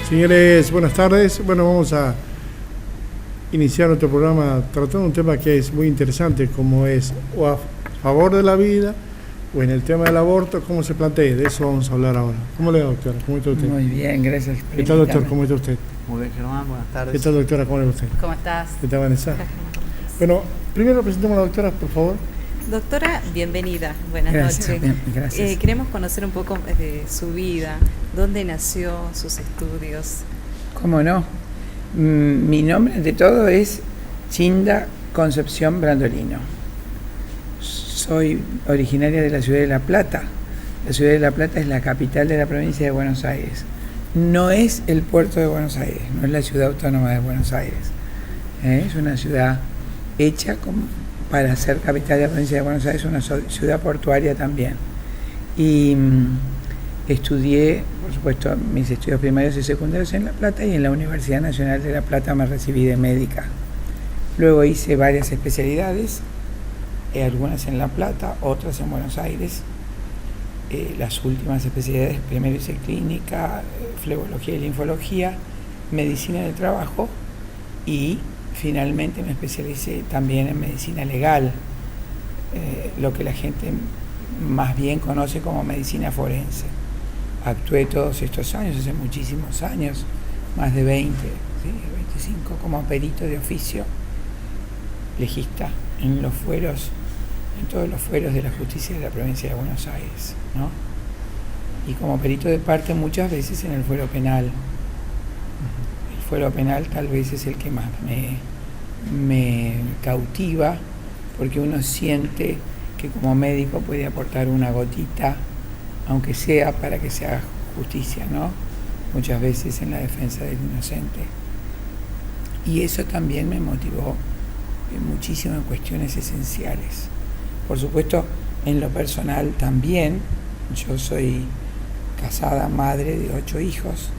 Señores, buenas tardes. Bueno, vamos a iniciar nuestro programa tratando un tema que es muy interesante, como es o a favor de la vida o en el tema del aborto, cómo se plantea. De eso vamos a hablar ahora. ¿Cómo le va, doctora? ¿Cómo está usted? Muy bien, gracias. ¿Qué tal, doctor? ¿Cómo está usted? Muy bien, Germán, buenas tardes. ¿Qué tal, doctora? ¿Cómo le va usted? ¿Cómo estás? ¿Qué tal, Vanessa? Bueno, primero presentemos a la doctora, por favor. Doctora, bienvenida. Buenas Gracias, noches. bien, gracias. Queremos conocer un poco de su vida, dónde nació, sus estudios. ¿Cómo no? Mi nombre, ante todo, es Chinda Concepción Brandolino. Soy originaria de la ciudad de La Plata. La ciudad de La Plata es la capital de la provincia de Buenos Aires. No es el puerto de Buenos Aires, no es la ciudad autónoma de Buenos Aires. Es una ciudad hecha para ser capital de la provincia de Buenos Aires, una ciudad portuaria también. Y estudié, por supuesto, mis estudios primarios y secundarios en La Plata, y en la Universidad Nacional de La Plata me recibí de médica. Luego hice varias especialidades, algunas en La Plata, otras en Buenos Aires. Las últimas especialidades, primero hice clínica, flebología y linfología, medicina del trabajo, y finalmente me especialicé también en medicina legal, lo que la gente más bien conoce como medicina forense. Actué todos estos años, hace muchísimos años, más de 20, ¿sí? 25, como perito de oficio, legista en los fueros, en todos los fueros de la justicia de la provincia de Buenos Aires, ¿no? Y como perito de parte muchas veces en el fuero penal. El fuero penal tal vez es el que más me cautiva, porque uno siente que como médico puede aportar una gotita, aunque sea para que se haga justicia, ¿no? Muchas veces en la defensa del inocente. Y eso también me motivó muchísimo en cuestiones esenciales. Por supuesto, en lo personal también. Yo soy casada, madre de 8 hijos.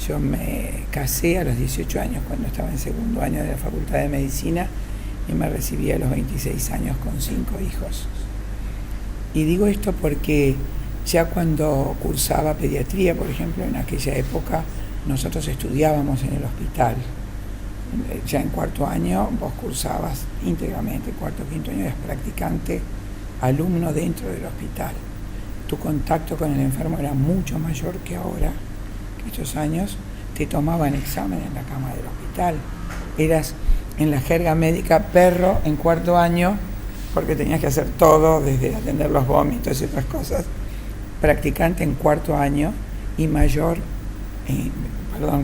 Yo me casé a los 18 años, cuando estaba en segundo año de la Facultad de Medicina, y me recibí a los 26 años con 5 hijos. Y digo esto porque ya cuando cursaba pediatría, por ejemplo, en aquella época, nosotros estudiábamos en el hospital. Ya en cuarto año vos cursabas íntegramente, cuarto, quinto año eras practicante, alumno dentro del hospital. Tu contacto con el enfermo era mucho mayor que ahora, que estos años te tomaban examen en la cama del hospital. Eras, en la jerga médica, perro en cuarto año, porque tenías que hacer todo, desde atender los vómitos y otras cosas. Practicante en cuarto año y mayor,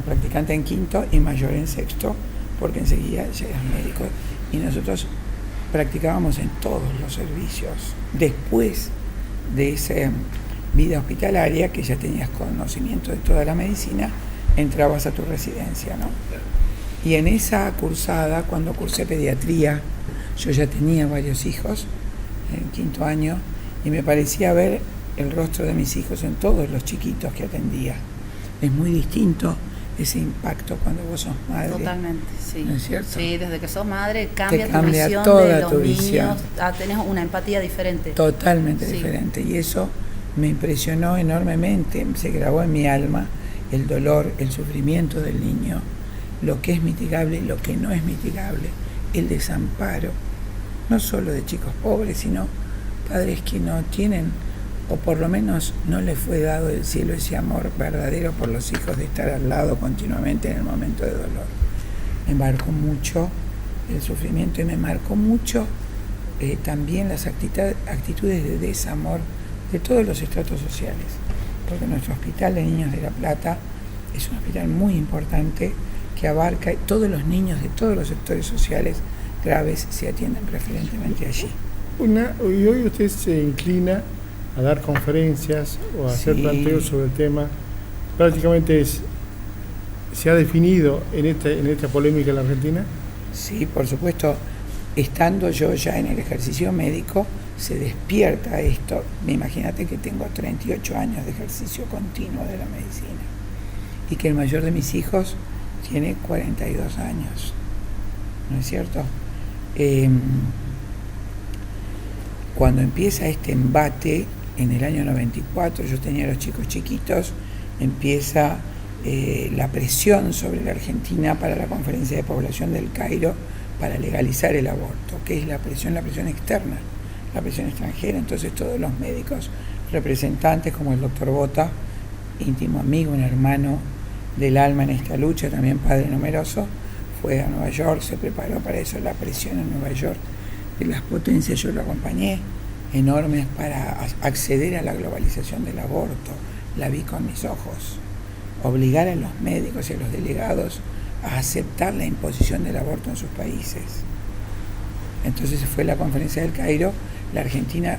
practicante en quinto y mayor en sexto, porque enseguida ya eras médico. Y nosotros practicábamos en todos los servicios. Después de esa vida hospitalaria, que ya tenías conocimiento de toda la medicina, entrabas a tu residencia, ¿no? Y en esa cursada, cuando cursé pediatría, yo ya tenía varios hijos en quinto año, y me parecía ver el rostro de mis hijos en todos los chiquitos que atendía. Es muy distinto ese impacto cuando vos sos madre. Totalmente, sí. ¿No es cierto? Sí, desde que sos madre cambia tu cambia visión toda de los tu niños. visión. Tenés una empatía diferente. Totalmente Sí. diferente. Y eso me impresionó enormemente. Se grabó en mi alma el dolor, el sufrimiento del niño, lo que es mitigable y lo que no es mitigable, el desamparo, no solo de chicos pobres, sino padres que no tienen, o por lo menos no les fue dado del cielo ese amor verdadero por los hijos, de estar al lado continuamente en el momento de dolor. Me marcó mucho el sufrimiento, y me marcó mucho también las actitudes de desamor de todos los estratos sociales, porque nuestro hospital de niños de La Plata es un hospital muy importante que abarca todos los niños de todos los sectores sociales graves, se atienden preferentemente allí. Y hoy usted se inclina a dar conferencias o a hacer planteos sobre el tema. Prácticamente se ha definido en esta polémica en la Argentina. Sí, por supuesto, estando yo ya en el ejercicio médico, se despierta esto. Imagínate que tengo 38 años de ejercicio continuo de la medicina, y que el mayor de mis hijos tiene 42 años, ¿no es cierto? Cuando empieza este embate, en el año 94, yo tenía a los chicos chiquitos, empieza la presión sobre la Argentina para la Conferencia de Población del Cairo para legalizar el aborto. ¿Qué es la presión? La presión externa, la presión extranjera. Entonces todos los médicos representantes, como el doctor Bota, íntimo amigo, un hermano del alma en esta lucha, también padre numeroso, fue a Nueva York, se preparó para eso. La presión en Nueva York de las potencias, yo lo acompañé, enormes para acceder a la globalización del aborto. La vi con mis ojos. Obligar a los médicos y a los delegados a aceptar la imposición del aborto en sus países. Entonces fue la Conferencia del Cairo, la Argentina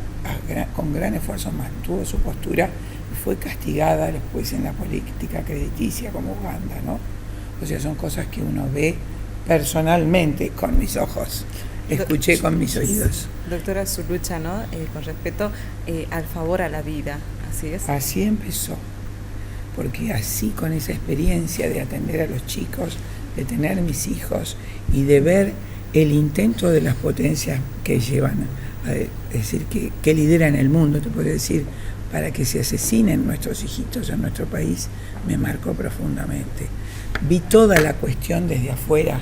con gran esfuerzo mantuvo su postura y fue castigada después en la política crediticia como Uganda, ¿no? O sea, son cosas que uno ve personalmente con mis ojos, escuché con mis oídos. Doctora, su lucha, ¿no? Con respecto al favor a la vida, ¿así es? Así empezó, porque así, con esa experiencia de atender a los chicos, de tener mis hijos y de ver el intento de las potencias que llevan, es decir, que lideran el mundo, te puedo decir, para que se asesinen nuestros hijitos en nuestro país, me marcó profundamente. Vi toda la cuestión desde afuera,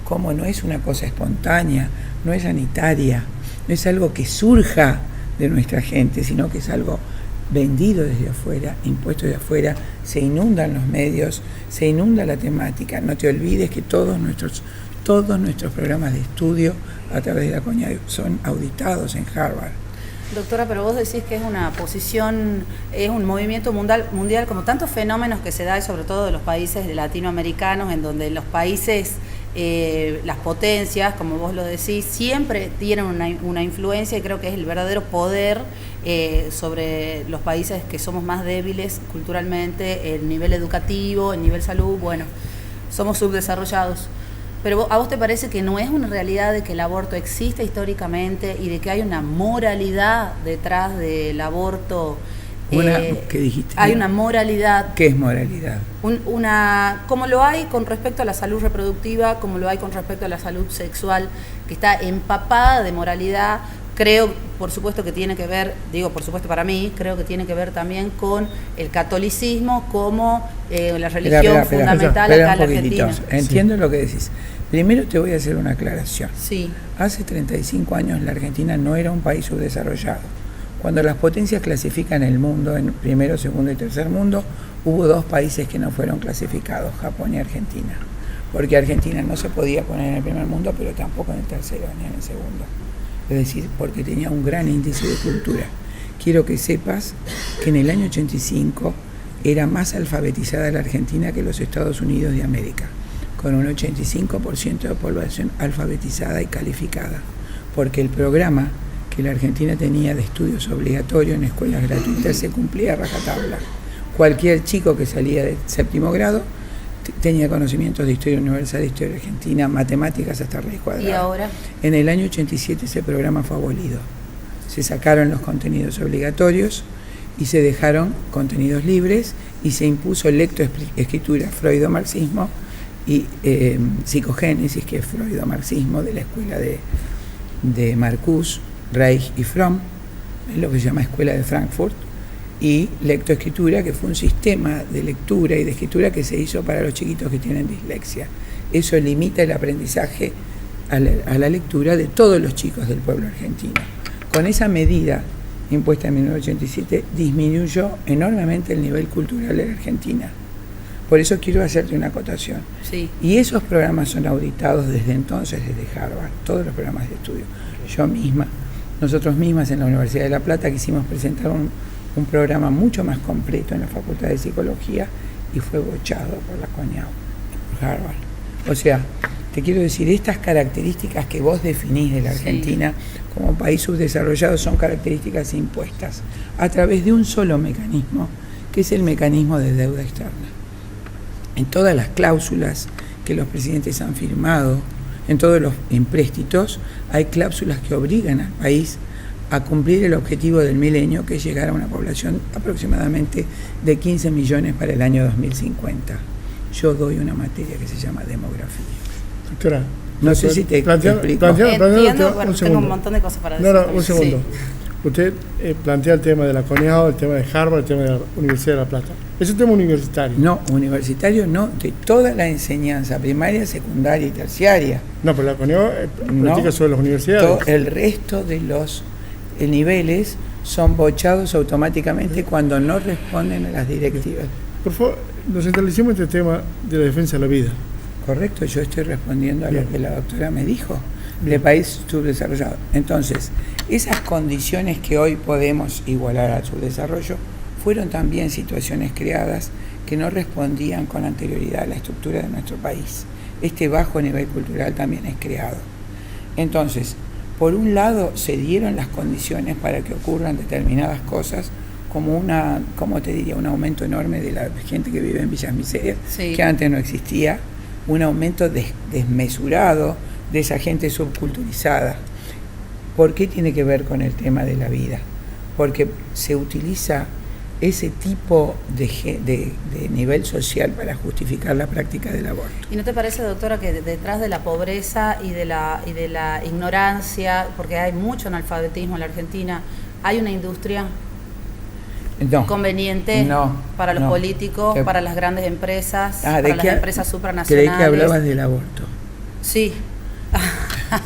como no es una cosa espontánea, no es sanitaria, no es algo que surja de nuestra gente, sino que es algo vendido desde afuera, impuesto de afuera, se inundan los medios, se inunda la temática. No te olvides que todos nuestros programas de estudio a través de la CONIAE son auditados en Harvard. Doctora, pero vos decís que es una posición, es un movimiento mundial como tantos fenómenos que se da, sobre todo de los países latinoamericanos, en donde los países, las potencias, como vos lo decís, siempre tienen una influencia, y creo que es el verdadero poder sobre los países que somos más débiles culturalmente, el nivel educativo, el nivel salud, bueno, somos subdesarrollados. Pero ¿a vos te parece que no es una realidad de que el aborto existe históricamente y de que hay una moralidad detrás del aborto? ¿Qué dijiste? Hay una moralidad. ¿Qué es moralidad? Como lo hay con respecto a la salud reproductiva, como lo hay con respecto a la salud sexual, que está empapada de moralidad. Creo, por supuesto, que tiene que ver, digo por supuesto para mí, creo que tiene que ver también con el catolicismo como la religión fundamental acá en la Argentina. Entiendo lo que decís. Primero te voy a hacer una aclaración. Sí. Hace 35 años la Argentina no era un país subdesarrollado. Cuando las potencias clasifican el mundo en primero, segundo y tercer mundo, hubo 2 países que no fueron clasificados, Japón y Argentina. Porque Argentina no se podía poner en el primer mundo, pero tampoco en el tercero ni en el segundo. Es decir, porque tenía un gran índice de cultura. Quiero que sepas que en el año 85 era más alfabetizada la Argentina que los Estados Unidos de América, con un 85% de población alfabetizada y calificada, porque el programa que la Argentina tenía de estudios obligatorios en escuelas gratuitas se cumplía a rajatabla. Cualquier chico que salía de 7º grado tenía conocimientos de historia universal, de historia argentina, matemáticas hasta raíz cuadrada. ¿Y ahora? En el año 87 ese programa fue abolido. Se sacaron los contenidos obligatorios y se dejaron contenidos libres y se impuso lectoescritura, freudomarxismo y psicogénesis, que es freudomarxismo de la escuela de Marcuse, Reich y Fromm, es lo que se llama Escuela de Frankfurt, y lectoescritura, que fue un sistema de lectura y de escritura que se hizo para los chiquitos que tienen dislexia. Eso limita el aprendizaje a la lectura de todos los chicos del pueblo argentino. Con esa medida impuesta en 1987 disminuyó enormemente el nivel cultural de la Argentina. Por eso quiero hacerte una acotación. Sí. Y esos programas son auditados desde entonces, desde Harvard, todos los programas de estudio. Yo misma, nosotros mismas en la Universidad de La Plata quisimos presentar un programa mucho más completo en la Facultad de Psicología y fue bochado por la CONIAE, por Harvard. O sea, te quiero decir, estas características que vos definís de la Argentina como país subdesarrollado son características impuestas a través de un solo mecanismo, que es el mecanismo de deuda externa. En todas las cláusulas que los presidentes han firmado, en todos los empréstitos, hay cláusulas que obligan al país a cumplir el objetivo del milenio, que es llegar a una población aproximadamente de 15 millones para el año 2050. Yo doy una materia que se llama demografía. Doctora, No sé si te explico. Entiendo, un tengo segundo. un montón de cosas para decir. Un segundo. Usted plantea el tema de la CONEAO, el tema de Harvard, el tema de la Universidad de La Plata. Es un tema universitario. No, universitario no, de toda la enseñanza primaria, secundaria y terciaria. No, pero la CONEAO practica No, sobre las universidades. el resto de los niveles son bochados automáticamente cuando no responden a las directivas. Por favor, nos centralicemos en este tema de la defensa de la vida. Correcto, yo estoy respondiendo a Bien. lo que la doctora me dijo, de país subdesarrollado. Entonces, esas condiciones que hoy podemos igualar al subdesarrollo fueron también situaciones creadas que no respondían con anterioridad a la estructura de nuestro país. Este bajo nivel cultural también es creado. Entonces, por un lado se dieron las condiciones para que ocurran determinadas cosas, como ¿cómo te diría? Un aumento enorme de la gente que vive en villas miserias, Sí. que antes no existía, un aumento desmesurado de esa gente subculturizada. ¿Por qué tiene que ver con el tema de la vida? Porque se utiliza ese tipo de nivel social para justificar la práctica del aborto. ¿Y no te parece, doctora, que detrás de la pobreza y de la ignorancia, porque hay mucho analfabetismo en la Argentina, hay una industria No. conveniente No, para los no. políticos, para las grandes empresas, ¿de para las qué? empresas Creí supranacionales? que hablabas del aborto. Sí.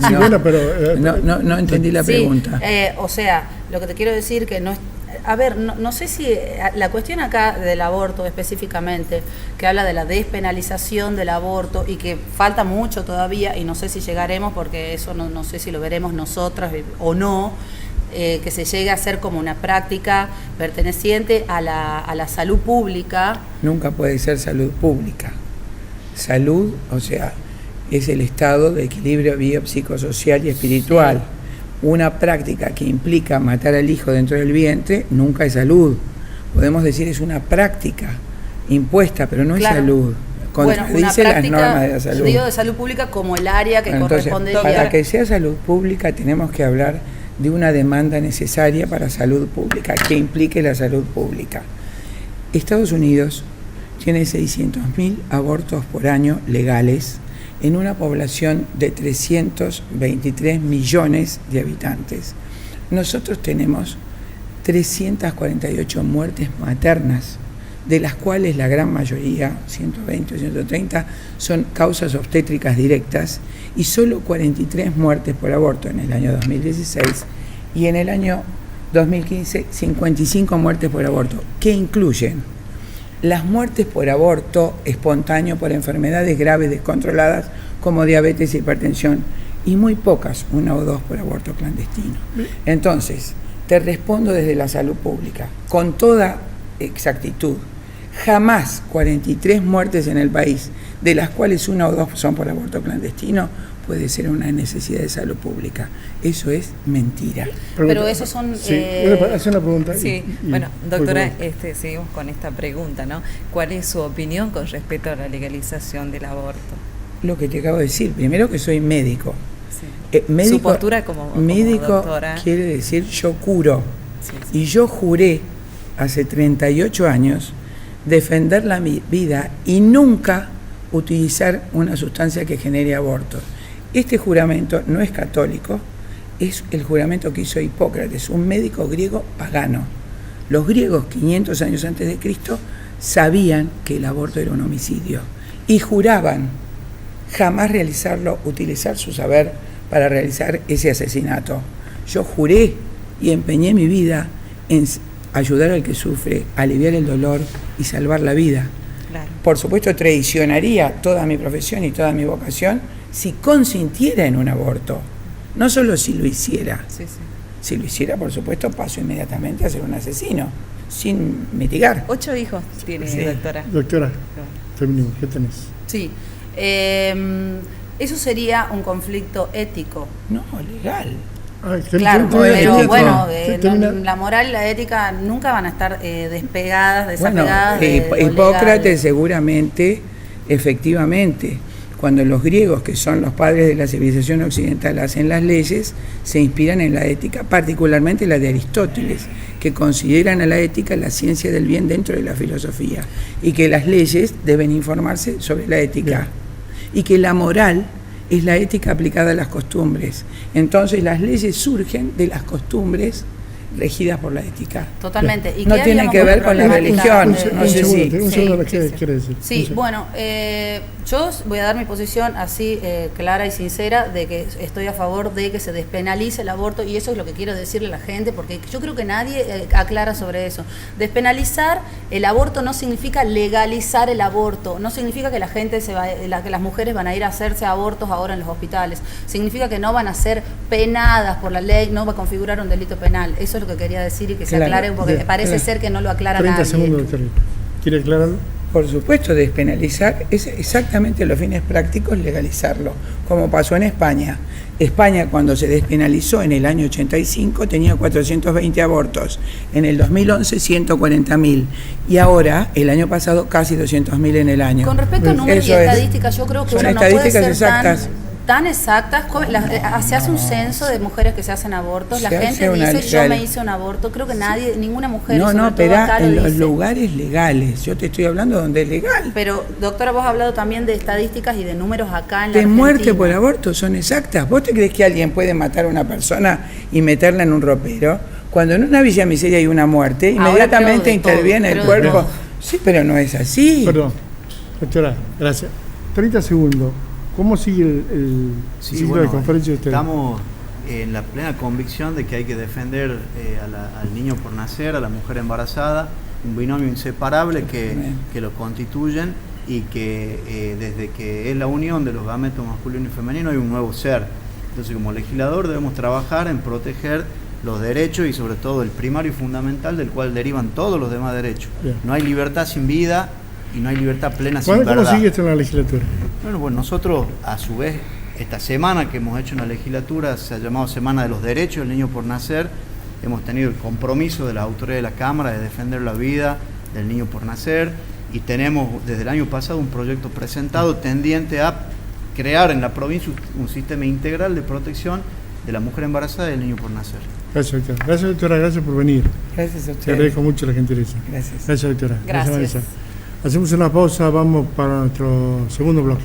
Sí, No. bueno, pero... No entendí la Sí, pregunta. o sea, lo que te quiero decir que no es... A ver, no sé si la cuestión acá del aborto específicamente, que habla de la despenalización del aborto y que falta mucho todavía y no sé si llegaremos porque eso no sé si lo veremos nosotras o no, que se llegue a hacer como una práctica perteneciente a la salud pública. Nunca puede ser salud pública. Salud, o sea, es el estado de equilibrio biopsicosocial y espiritual. Sí. Una práctica que implica matar al hijo dentro del vientre nunca es salud. Podemos decir es una práctica impuesta, pero no Claro. es salud. Contradice las normas de la salud. Digo de salud pública como el área que Bueno, entonces, correspondería. para que sea salud pública tenemos que hablar de una demanda necesaria para salud pública, que implique la salud pública. Estados Unidos tiene 600.000 abortos por año legales en una población de 323 millones de habitantes. Nosotros tenemos 348 muertes maternas, de las cuales la gran mayoría, 120 o 130, son causas obstétricas directas y solo 43 muertes por aborto en el año 2016 y en el año 2015 55 muertes por aborto, que incluyen las muertes por aborto espontáneo por enfermedades graves descontroladas como diabetes e hipertensión y muy pocas, 1 o 2 por aborto clandestino. Entonces, te respondo desde la salud pública, con toda exactitud. Jamás 43 muertes en el país, de las cuales 1 o 2 son por aborto clandestino, puede ser una necesidad de salud pública. Eso es mentira. Pero esos son... Sí, hacer una pregunta. Sí, bueno, doctora, seguimos con esta pregunta, ¿no? ¿Cuál es su opinión con respecto a la legalización del aborto? Lo que te acabo de decir, primero que soy médico. Sí. Médico, Su postura como médico doctora. quiere decir yo curo. Sí, sí. Y yo juré hace 38 años defender la vida y nunca utilizar una sustancia que genere abortos. Este juramento no es católico, es el juramento que hizo Hipócrates, un médico griego pagano. Los griegos, 500 años antes de Cristo, sabían que el aborto era un homicidio y juraban jamás utilizar su saber para realizar ese asesinato. Yo juré y empeñé mi vida en ayudar al que sufre, aliviar el dolor y salvar la vida. Claro. Por supuesto, traicionaría toda mi profesión y toda mi vocación si consintiera en un aborto, no solo si lo hiciera. Sí, sí. Si lo hiciera, por supuesto, paso inmediatamente a ser un asesino, sin mitigar. 8 hijos tiene, Sí. doctora. Doctora, terminemos. ¿Qué tenés? Sí. Eso sería un conflicto ético. No, legal. Claro, termina, pero ético. bueno, Termina. la moral y la ética nunca van a estar despegadas, Bueno, desapegadas de lo Hipócrates legal. seguramente, efectivamente, cuando los griegos, que son los padres de la civilización occidental, hacen las leyes, se inspiran en la ética, particularmente la de Aristóteles, que consideran a la ética la ciencia del bien dentro de la filosofía, y que las leyes deben informarse sobre la ética, y que la moral es la ética aplicada a las costumbres. Entonces las leyes surgen de las costumbres regidas por la ética. Totalmente. ¿Y no qué tiene haríamos que con ver la con la problemática religión. No sé si. Un segundo, ¿qué quiere decir? Sí, bueno, yo voy a dar mi posición así clara y sincera de que estoy a favor de que se despenalice el aborto, y eso es lo que quiero decirle a la gente, porque yo creo que nadie aclara sobre eso. Despenalizar el aborto no significa legalizar el aborto, no significa que la gente que las mujeres van a ir a hacerse abortos ahora en los hospitales, significa que no van a ser penadas por la ley, no va a configurar un delito penal. Eso es lo que quería decir y que se aclare, porque parece ser que no lo aclara 30 nadie. segundos, doctor. ¿Quiere aclararlo? Por supuesto, despenalizar es exactamente los fines prácticos legalizarlo, como pasó en España. España, cuando se despenalizó en el año 85, tenía 420 abortos, en el 2011 140.000 y ahora, el año pasado, casi 200.000 en el año. Con respecto a números y estadísticas, yo creo que son uno no puede ser exactas. tan exactas. Se hace un censo de mujeres que se hacen abortos, la Se gente hace dice yo legal. me hice un aborto, creo que nadie, ninguna mujer, No, sobre todo pero acá, lo en los dice. lugares legales, yo te estoy hablando donde es legal. Pero, doctora, vos has hablado también de estadísticas y de números acá en la De muerte Argentina. por aborto son exactas. ¿Vos te crees que alguien puede matar a una persona y meterla en un ropero? Cuando en una Villa Miseria hay una muerte, Ahora inmediatamente creo de todo, interviene el creo de cuerpo. todo. Sí, pero no es así. Perdón, doctora, gracias. 30 segundos. ¿Cómo sigue el ciclo de conferencia de ustedes? Estamos en la plena convicción de que hay que defender al niño por nacer, a la mujer embarazada, un binomio inseparable que lo constituyen y que desde que es la unión de los gametos masculino y femenino hay un nuevo ser. Entonces, como legislador debemos trabajar en proteger los derechos y sobre todo el primario y fundamental del cual derivan todos los demás derechos. Bien. No hay libertad sin vida y no hay libertad plena sin ¿Cómo verdad. sigue esto en la legislatura? Bueno, nosotros a su vez, esta semana que hemos hecho en la legislatura, se ha llamado Semana de los Derechos del Niño por Nacer, hemos tenido el compromiso de las autoridades de la Cámara de defender la vida del niño por nacer y tenemos desde el año pasado un proyecto presentado tendiente a crear en la provincia un sistema integral de protección de la mujer embarazada y del niño por nacer. Gracias, doctora. Gracias, doctora. Gracias por venir. Gracias a Te ustedes. agradezco mucho la gentileza. Gracias. Gracias, doctora. Gracias. Vanessa. Hacemos una pausa, vamos para nuestro segundo bloque.